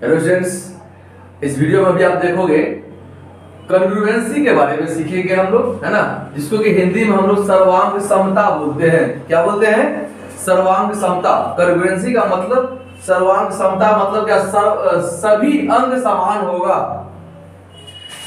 Hello students, इस video में अभी आप देखोगे कॉन्ग्रुएंसी के बारे में सीखेंगे हम लोग, है ना, जिसको कि हिंदी में हम लोग सर्वांग समता बोलते हैं। क्या बोलते हैं? सर्वांग समता। कॉन्ग्रुएंसी का मतलब सर्वांग समता मतलब क्या? सभी अंग समान होगा।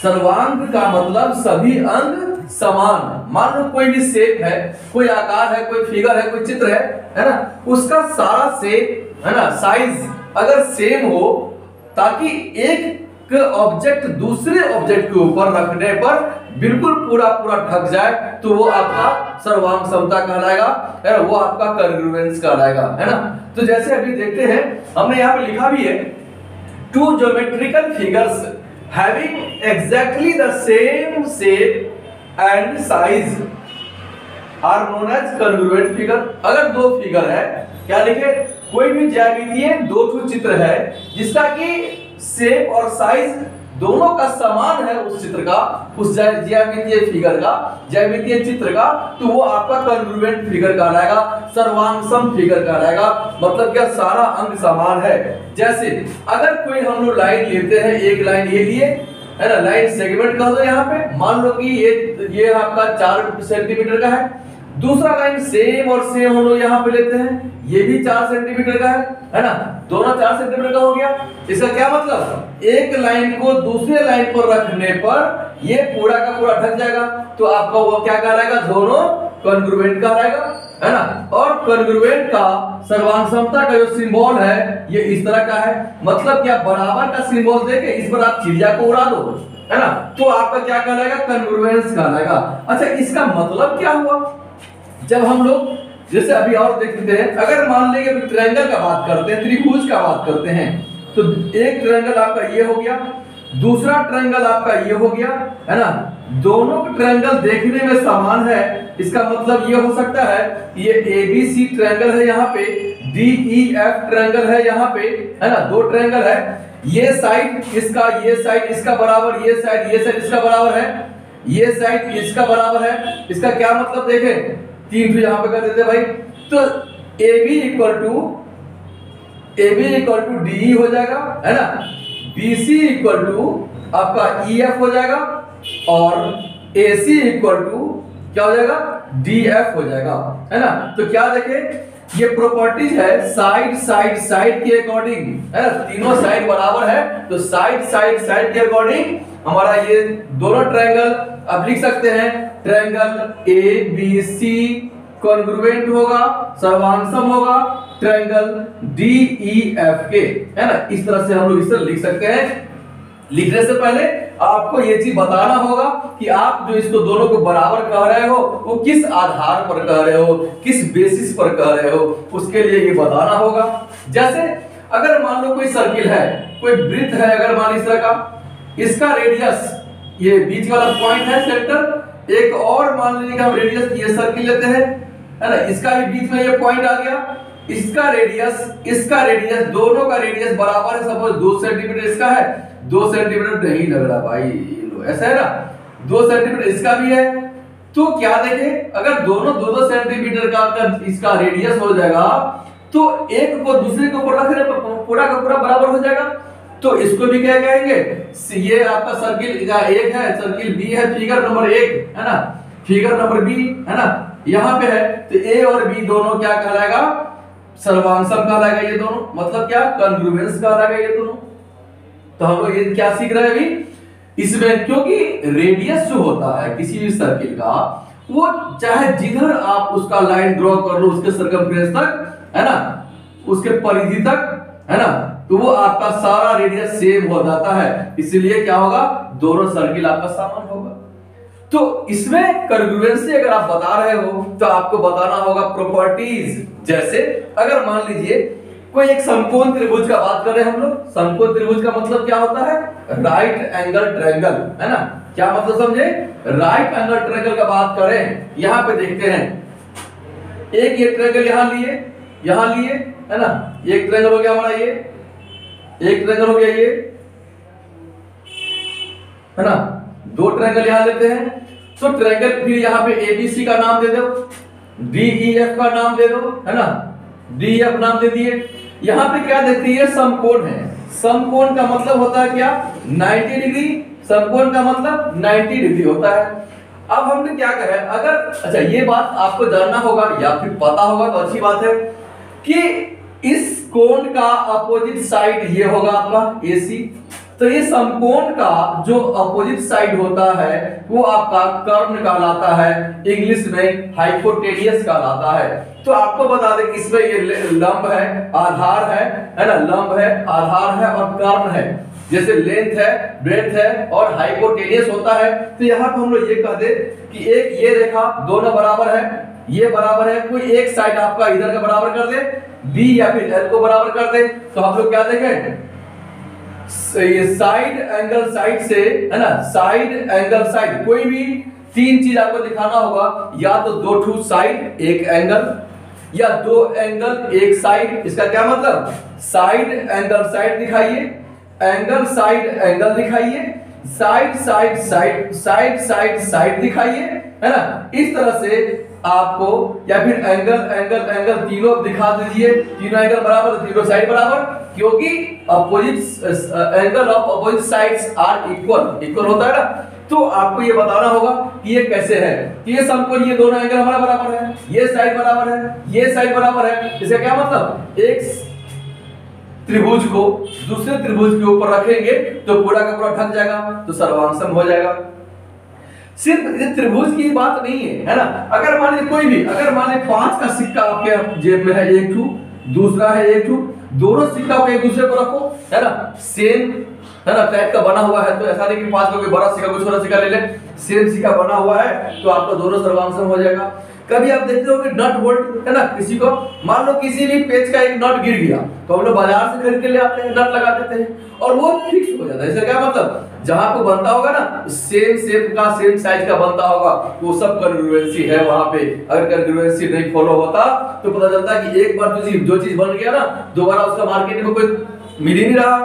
सर्वांग का मतलब सभी अंग समान। मान लो कोई भी शेप है, कोई आकार है, कोई फिगर है, कोई चित्र है ना, उसका सारा शेप, है ना, साइज अगर सेम हो, ताकि एक ऑब्जेक्ट दूसरे ऑब्जेक्ट के ऊपर रखने पर बिल्कुल पूरा पूरा ढक जाए, तो वो आपका सर्वांग समता कहलाएगा, है ना, वो आपका कॉन्ग्रुएंस कहलाएगा, है ना। तो जैसे अभी देखते हैं, हमने यहाँ पे लिखा भी है, two geometrical figures having exactly the same shape and size are known as congruent figure. अगर दो फिगर है, क्या लिखे, कोई भी ज्यामितीय दो चित्र है जिसका कि शेप और साइज दोनों का समान है, उस चित्र का, उस ज्यामितीय फिगर का, ज्यामितीय चित्र का, तो वो आपका कॉन्ग्रुएंट फिगर कहलाएगा, सर्वांगसम फिगर कहलाएगा। मतलब क्या? सारा अंग समान है। जैसे अगर कोई हम लोग लाइन लेते हैं, एक लाइन ये लिए, है ना, लाइन सेगमेंट कर दो यहाँ पे, मान लो कि ये आपका 4 सेंटीमीटर का है, दूसरा लाइन सेम और सेम हम लोग यहाँ पे लेते हैं, ये भी 4 सेंटीमीटर का है ना, दोनों 4 सेंटीमीटर का हो गया। इसका क्या मतलब? एक लाइन को दूसरे लाइन पर रखने पर ये पूरा का पूरा ढक जाएगा, तो आपका वो क्या कहलाएगा? दोनों कॉन्ग्रुएंट कहलाएगा, है ना। और कॉन्ग्रुएंट का सर्वांग समता का जो सिंबल है ये इस तरह का है। मतलब क्या? बराबर का सिंबल देके इस पर आप चिड़िया को उड़ा दो, है ना, तो आपका क्या कहलाएगा? कॉन्ग्रुएंस कहलाएगा। अच्छा, इसका मतलब क्या हुआ? जब हम लोग जैसे अभी और देखते हैं, अगर मान लेंगे ट्रायंगल का बात करते हैं, त्रिभुज का बात करते हैं, तो एक ट्रायंगल आपका ये हो गया, दूसरा ट्रायंगल आपका ये हो गया, है ना, दोनों ट्रायंगल देखने में समान है। इसका मतलब ये हो सकता है, ये ABC ट्रायंगल है यहाँ पे, DEF ट्रायंगल है यहाँ पे, है ना, दो ट्रायंगल है, ये साइड इसका, ये साइड इसका बराबर, ये साइड इसका बराबर है, ये साइड इसका बराबर है। इसका क्या मतलब देखें, 3 तो यहाँ पे कर देते भाई, तो AB इक्वल टू DE हो जाएगा, है ना, BC इक्वल टू आपका EF हो जाएगा, और AC इक्वल टू क्या हो जाएगा? DF हो जाएगा, है ना। तो क्या देखे, ये प्रॉपर्टीज है साइड के अकॉर्डिंग, है ना, तीनों साइड बराबर है, तो साइड के अकॉर्डिंग हमारा ये दोनों ट्रायंगल आप लिख सकते हैं, ट्रायंगल ABC कॉन्ग्रुएंट होगा, सर्वांगसम होगा, ट्रायंगल DEF के, है ना। इस तरह से हम लोग इस तरह लिख सकते हैं। लिखने से पहले आपको ये चीज बताना होगा कि आप जो इसको दोनों को बराबर कह रहे हो, वो किस आधार पर कह रहे हो, किस बेसिस पर कह रहे हो, उसके लिए ये बताना होगा। जैसे अगर मान लो कोई सर्किल है, कोई वृत्त है, अगर मान इस तरह का, इसका रेडियस, ये बीच वाला पॉइंट है सेंटर, एक और मान लीजिए हम रेडियस ये सर्किल लेते हैं, है ना, इसका भी बीच में ये पॉइंट आ गया, इसका रेडियस दोनों का रेडियस बराबर है। सपोज 2 सेंटीमीटर इसका है, 2 सेंटीमीटर नहीं लग रहा भाई, ऐसा है ना, 2 सेंटीमीटर इसका भी है, तो क्या देखे, अगर दोनों 2-2 सेंटीमीटर का इसका रेडियस हो जाएगा, तो एक को दूसरे के ऊपर रखने पर पूरा का पूरा बराबर हो जाएगा। तो इसको भी क्या कहेंगे, ये आपका सर्किल का एक है, सर्किल B है, फिगर नंबर 1, है ना, फिगर नंबर B, है ना, यहाँ पे है, तो A और B दोनों क्या कहलाएगा? सर्वांगसम कहलाएगा ये दोनों। मतलब क्या? कॉन्ग्रुएंस कहलाएगा ये दोनों। तो हम लोग ये क्या सीख रहे हैं अभी इसमें, क्योंकि रेडियस जो होता है किसी भी सर्किल का, वो चाहे जिधर आप उसका लाइन ड्रॉ कर लो, उसके सर्कमफ्रेंस तक, है ना, उसके परिधि तक, है ना, तो वो आपका सारा रेडियस सेम हो जाता है। इसलिए क्या होगा? दोनों सर्किल आपका समान होगा। तो इसमें कॉन्ग्रुएंसी अगर आप बता रहे हो, तो आपको बताना होगा प्रॉपर्टीज। जैसे अगर मान लीजिए कोई एक समकोण त्रिभुज का बात कर रहे हैं हम लोग, समकोण त्रिभुज का मतलब क्या होता है? राइट एंगल ट्रायंगल, है ना। क्या मतलब समझे? राइट एंगल ट्रायंगल का बात करें, यहां पे देखते हैं, एक ये ट्रायंगल यहां लिए, है ना, एक ट्रायंगल हो गया हमारा, ये एक ट्रायंगल हो गया, ये, है ना, 2 ट्रायंगल यहां लेते हैं, तो ट्रायंगल फिर यहां पे ABC का नाम दे दो, DEF का नाम दे दो, है ना, DEF नाम दे दिए। यहां पे क्या देखते हैं? समकोण है, समकोण का मतलब होता है क्या, 90 डिग्री। समकोण का मतलब 90 डिग्री होता है। अब हमने क्या कहा है, अगर अच्छा ये बात आपको जानना होगा या फिर पता होगा तो अच्छी बात है कि इस कोण का अपोजिट साइड ये होगा आपका AC। तो ये समकोण का जो अपोजिट साइड होता है वो आपका कर्ण कहलाता है, इंग्लिश में हाइपोटेनियस कहलाता है। तो आपको बता दें इसमें ये लंब है, आधार है ना, लंब है, आधार है और कर्ण है। जैसे लेंथ है, ब्रेड्थ है और हाइपोटेनियस होता है। तो यहाँ पे हम लोग ये कह दे कि एक ये रेखा दोनों बराबर है, ये बराबर है, कोई एक साइड आपका इधर का बराबर कर दे, B या फिर L को बराबर कर दे, तो हम लोग क्या देखें, ये साइड एंगल साइड से, है ना, साइड एंगल साइड, कोई भी तीन चीज आपको दिखाना होगा, या तो दो ठू साइड एक एंगल, या दो एंगल एक साइड। इसका क्या मतलब, साइड एंगल साइड दिखाइए, एंगल साइड एंगल दिखाइए, side side side side side side दिखाइए, है ना। इस तरह से आपको, या फिर एंगल एंगल एंगल तीनों दिखा दीजिए, तीनों एंगल बराबर, तीनों साइड बराबर, क्योंकि opposite angle of opposite sides are equal होता है ना। तो आपको ये बताना होगा कि ये कैसे है, कि ये समकोण, ये दोनों एंगल हमारा बराबर है, ये साइड बराबर है, ये साइड बराबर है। इसका क्या मतलब, एक त्रिभुज को दूसरे त्रिभुज के ऊपर रखेंगे तो पूरा का पूरा ढक जाएगा, तो सर्वांगसम हो जाएगा। सिर्फ ये त्रिभुज की बात नहीं है ना। अगर मान लीजिए कोई भी, अगर मान लीजिए 5 का सिक्का आपके जेब में है, एक ठू, दूसरा है एक ठू, दोनों सिक्का को एक दूसरे को रखो, है ना, सेम, है ना, टाइप का बना हुआ है, तो ऐसा नहीं कि 5 का कोई बड़ा सिक्का कोई छोटा सिक्का ले ले, सेम सिक्का बना हुआ है तो आपका दोनों सर्वांगसम हो जाएगा। कभी आप देखते हो कि नट बोल्ट, है ना, किसी को मान लो किसी भी पेच का एक नट गिर गया तो हम लोग बाजार से खरीद के ले आते हैं, नट लगा देते हैं और वो फिक्स हो जाता है। इसका क्या मतलब, जहां पे बनता होगा ना सेम शेप का, सेम साइज का बनता होगा, वो सब कॉन्ग्रुएंसी है वहां पे। अगर कॉन्ग्रुएंसी नहीं फॉलो होता तो पता चलता कि एक बार जो चीज बन गया ना, दोबारा उसका मार्केट में कोई मिल ही नहीं रहा।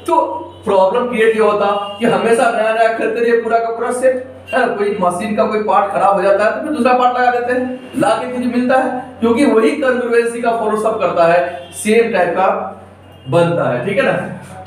तो प्रॉब्लम क्रिएट ये होता कि हमेशा नया नया खरीदते रहिए पूरा का पूरा सेट, कोई मशीन का कोई पार्ट खराब हो जाता है तो फिर दूसरा पार्ट लगा देते हैं, लाके फिर मिलता है, क्योंकि वही कॉन्ग्रुएंसी का फॉलो सब करता है, सेम टाइप का बनता है, ठीक है ना।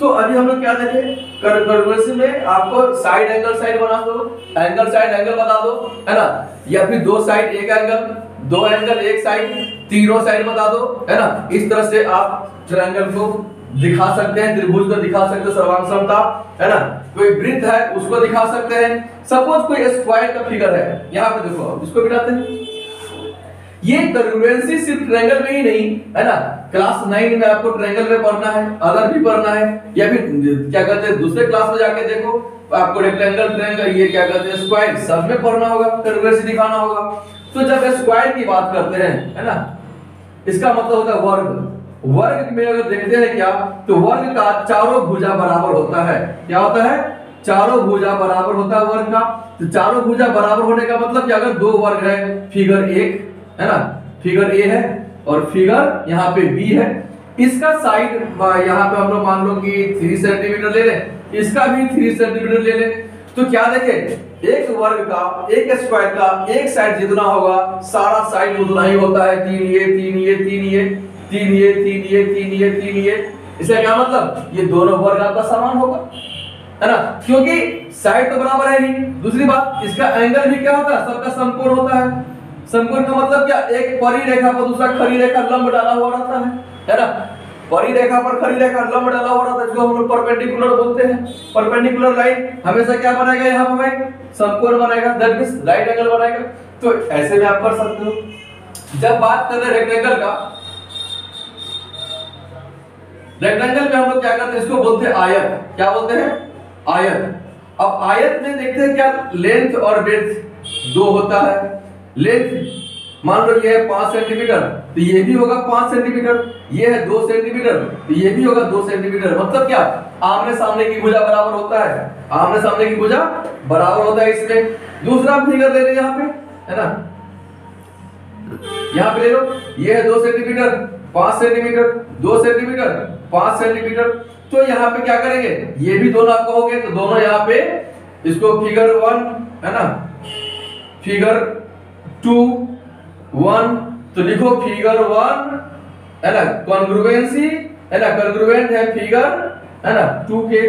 तो अभी हम लोग क्या देखे, कॉन्ग्रुएंसी में आपको साइड एंगल साइड बना दो, एंगल साइड एंगल बता दो, है ना, या फिर दो साइड एक एंगल, दो एंगल एक साइड, तीनों साइड बता दो, है ना। इस तरह से आप ट्रायंगल को दिखा सकते हैं, त्रिभुज को दिखा सकते हैं सर्वांगसमता, है ना। कोई वृत्त है उसको दिखा सकते हैं। सपोज कोई स्क्वायर का फिगर है, यहाँ पे देखो इसको बिठाते हैं। ये कॉन्ग्रुएंसी सिर्फ ट्रायंगल में ही नहीं, है ना, क्लास 9 में आपको ट्रायंगल में पढ़ना है, अदर भी पढ़ना है, या फिर क्या कहते हैं दूसरे क्लास में जाके देखो आपको रेक्टेंगल, ट्रायंगल, ये क्या कहते हैं स्क्वायर, सब में पढ़ना होगा, कॉन्ग्रुएंसी दिखाना होगा। तो जब स्क्वायर की बात करते हैं, है ना, इसका मतलब होता है वर्ग। वर्ग में अगर देखते हैं क्या, तो वर्ग का चारों भुजा बराबर होता है। क्या होता है, चारों भुजा बराबर होता है वर्ग का। तो चारों भुजा बराबर होने का मतलब कि अगर दो वर्ग है, फिगर 1 है ना, फिगर A है और फिगर यहाँ पे B है, इसका साइड यहाँ पे हम लोग मान लो कि 3 सेंटीमीटर ले लें, इसका भी 3 सेंटीमीटर ले लें, तो क्या देखें, एक वर्ग का, एक स्क्वायर का एक साइड जितना होगा सारा साइड उतना ही होता है, 3 ये 3 ये 3 ये 3 ये 3 ये 3 ये 3 ये। इसका क्या मतलब, ये दोनों वर्ग आपका समान होगा, है ना, क्योंकि साइड तो बराबर है ही। दूसरी बात, इसका एंगल भी क्या होता है, सबका समकोण होता है। समकोण का मतलब क्या, एक परी रेखा पर दूसरा खड़ी रेखा लंब डाला हुआ रहता है ना। परी रेखा पर खड़ी रेखा लंब डाला हुआ रहता है, जिसको हम लोग परपेंडिकुलर बोलते हैं। परपेंडिकुलर लाइन हमेशा क्या बनाएगा, यहाँ पर भाई समकोण बनाएगा, दैट मींस राइट एंगल बनाएगा। तो ऐसे में आप कर सकते हो। जब बात कर रहे हैं रेक्टेंगल का, रेक्टेंगल में हम लोग क्या करते हैं, इसको बोलते हैं आयत। क्या बोलते हैं, आयत। अब आयत में देखते हैं क्या, लेंथ और ब्रेड्थ दो होता है। लेंथ मान लो ये है 5 सेंटीमीटर, तो ये भी होगा 5 सेंटीमीटर, ये है 2 सेंटीमीटर, तो ये भी होगा 2 सेंटीमीटर। मतलब क्या, आमने सामने की भुजा बराबर होता है, आमने सामने की भुजा बराबर होता है। इसमें दूसरा फिगर ले रहे यहाँ पे, है ना, यहाँ पे ले लो, ये है 2 सेंटीमीटर, 5 सेंटीमीटर, 2 सेंटीमीटर, 5 सेंटीमीटर। तो यहाँ पे क्या करेंगे, ये भी दोनों आपको हो गए, तो दोनों यहाँ पे इसको फिगर 1, है ना, फिगर 2 1, तो लिखो फिगर 1, है ना, कॉन्ग्रुएंसी, है ना, कॉन्ग्रुएंट है फिगर है ना 2k,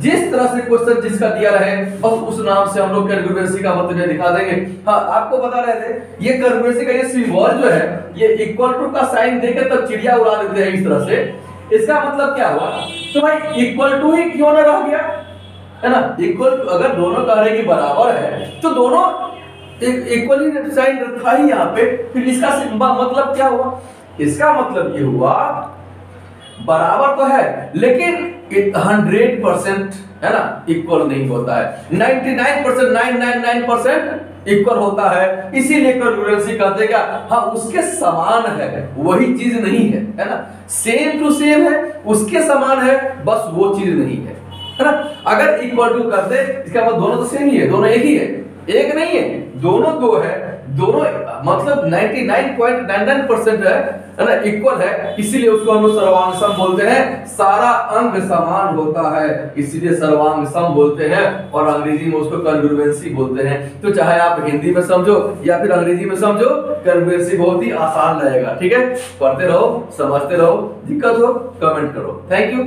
जिस तरह से क्वेश्चन जिसका दिया रहे बस उस नाम से हम लोग कॉन्ग्रुएंसी का मतलब दिखा देंगे। हाँ, आपको बता रहे थे ये कॉन्ग्रुएंसी का ये सिंबल जो है ये इक्वल टू का साइन देके तब चिड़िया उड़ा देते हैं इस तरह से। इसका मतलब क्या हुआ, तो भाई इक्वल टू ही क्यों ना रह गया, है ना। इक्वल टू अगर दोनों कह रहे कि बराबर है तो दोनों इक्वली साइन रखा ही यहाँ पे, फिर इसका मतलब क्या हुआ, इसका मतलब ये हुआ बराबर तो है लेकिन 100% है ना इक्वल नहीं होता है, 99% 999% इक्वल होता है। इसीलिए कॉन्ग्रुएंसी कहते हैं क्या, हाँ उसके समान है, वही चीज नहीं है ना। सेम टू सेम है, उसके समान है, बस वो चीज नहीं है ना। अगर इक्वल टू कर दे इसका मतलब दोनों तो सेम ही है, दोनों एक ही है, एक नहीं है, दोनों दो है, दोनों मतलब 99.99% है ना इक्वल है। इसीलिए उसको हम लोग सर्वांग सम बोलते हैं, सारा अंग समान होता है इसीलिए सर्वांग सम बोलते हैं, और अंग्रेजी में उसको कॉन्ग्रुएंसी बोलते हैं। तो चाहे आप हिंदी में समझो या फिर अंग्रेजी में समझो, कॉन्ग्रुएंसी बहुत ही आसान रहेगा। ठीक है, पढ़ते रहो, समझते रहो, दिक्कत हो कमेंट करो। Thank you.